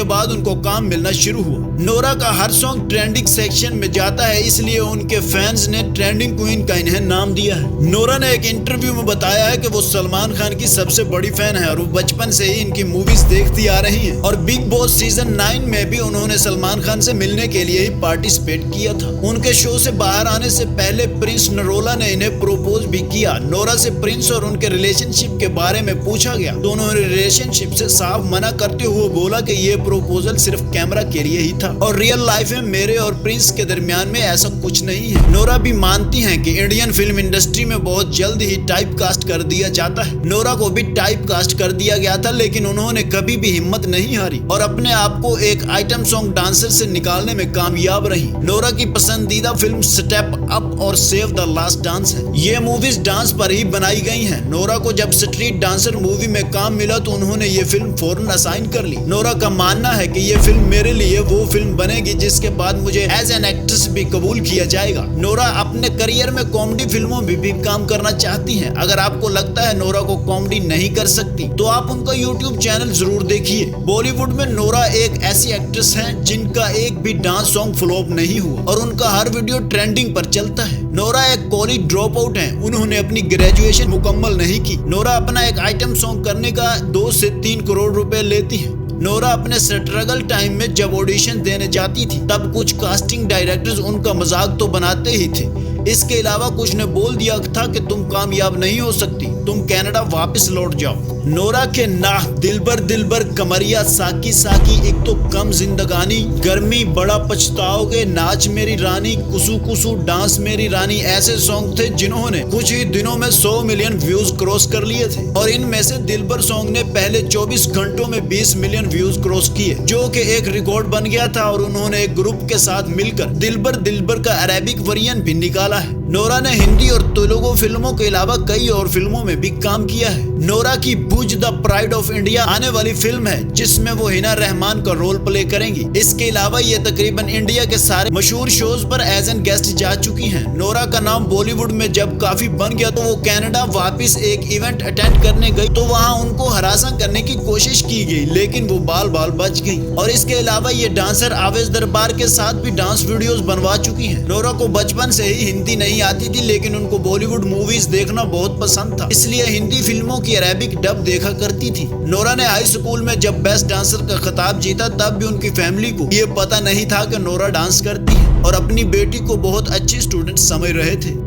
उसके बाद उनको काम मिलना शुरू हुआ। नोरा का हर सॉन्ग ट्रेंडिंग सेक्शन में जाता है, इसलिए उनके फैंस ने ट्रेंडिंग क्वीन का इन्हें नाम दिया है। नोरा ने एक इंटरव्यू में बताया है कि वो सलमान खान की सबसे बड़ी फैन है और वो बचपन से ही इनकी मूवीज देखती आ रही हैं और बिग बॉस सीजन 9 में भी उन्होंने सलमान खान से मिलने के लिए ही पार्टिसिपेट किया था। उनके शो से बाहर आने से पहले प्रिंस नरोला ने इन्हें प्रपोज भी किया। नोरा से प्रिंस और उनके रिलेशनशिप के बारे में पूछा गया तो उन्होंने रिलेशनशिप से साफ मना करते हुए बोला कि ये प्रपोजल सिर्फ कैमरा के लिए ही था और रियल लाइफ में मेरे और प्रिंस के दरमियान में ऐसा कुछ नहीं है। नोरा भी मानती हैं कि इंडियन फिल्म इंडस्ट्री में बहुत जल्द ही टाइप कास्ट कर दिया जाता है। नोरा को भी टाइप कास्ट कर दिया गया था, लेकिन उन्होंने कभी भी हिम्मत नहीं हारी और अपने आप को एक आइटम सॉन्ग डांसर से निकालने में कामयाब रही। नोरा की पसंदीदा फिल्म स्टेप अप और सेव द लास्ट डांस है। ये मूवीज डांस पर ही बनाई गई हैं। नोरा को जब स्ट्रीट डांसर मूवी में काम मिला तो उन्होंने ये फिल्म फौरन असाइन कर ली। नोरा का मानना है कि ये फिल्म मेरे लिए वो फिल्म बनेगी जिसके बाद मुझे एज एन एक्ट्रेस भी कबूल किया जाएगा। नोरा अपने करियर में कॉमेडी फिल्मों में भी काम करना चाहती हैं। अगर आपको लगता है नोरा को कॉमेडी नहीं कर सकती तो आप उनका यूट्यूब चैनल जरूर देखिए। बॉलीवुड में नोरा एक ऐसी एक्ट्रेस है जिनका एक भी डांस सॉन्ग फ्लॉप नहीं हुआ और उनका हर वीडियो ट्रेंडिंग पर चलता है। नोरा एक कॉलेज ड्रॉप आउट है, उन्होंने अपनी ग्रेजुएशन मुकम्मल नहीं की। नोरा अपना एक आइटम सॉन्ग करने का 2 से 3 करोड़ रुपए लेती है। नोरा अपने स्ट्रगल टाइम में जब ऑडिशन देने जाती थी तब कुछ कास्टिंग डायरेक्टर्स उनका मजाक तो बनाते ही थे, इसके अलावा कुछ ने बोल दिया था कि तुम कामयाब नहीं हो सकती, तुम कनाडा वापस लौट जाओ। नोरा के नाह दिलबर कमरिया साकी साकी, एक तो कम जिंदगानी, गर्मी बड़ा पछताओगे, नाच मेरी रानी, कुसू कुसू डांस मेरी रानी ऐसे सॉन्ग थे जिन्होंने कुछ ही दिनों में 100 मिलियन व्यूज क्रॉस कर लिए थे और इनमें से दिलबर सॉन्ग ने पहले 24 घंटों में 20 मिलियन व्यूज क्रॉस किए, जो कि एक रिकॉर्ड बन गया था और उन्होंने एक ग्रुप के साथ मिलकर दिलबर का अरेबिक वर्जन भी निकाला है। नोरा ने हिंदी और तेलुगु फिल्मों के अलावा कई और फिल्मों में भी काम किया है। नोरा की बुज द प्राइड ऑफ इंडिया आने वाली फिल्म है जिसमें वो हिना रहमान का रोल प्ले करेंगी। इसके अलावा ये तकरीबन इंडिया के सारे मशहूर शोज पर एज एन गेस्ट जा चुकी हैं। नोरा का नाम बॉलीवुड में जब काफी बन गया तो वो कनाडा वापस एक इवेंट अटेंड करने गई तो वहाँ उनको हरासा करने की कोशिश की गई, लेकिन वो बाल बच गई। और इसके अलावा ये डांसर आवेश दरबार के साथ भी डांस वीडियोस बनवा चुकी हैं। नोरा को बचपन से ही हिंदी नहीं आती थी, लेकिन उनको बॉलीवुड मूवीज देखना बहुत पसंद था, इसलिए हिंदी फिल्मों की अरेबिक डब देखा करती थी। नोरा ने हाई स्कूल में जब बेस्ट डांसर का खिताब जीता तब भी उनकी फैमिली को ये पता नहीं था कि नोरा डांस करती है और अपनी बेटी को बहुत अच्छी स्टूडेंट समझ रहे थे।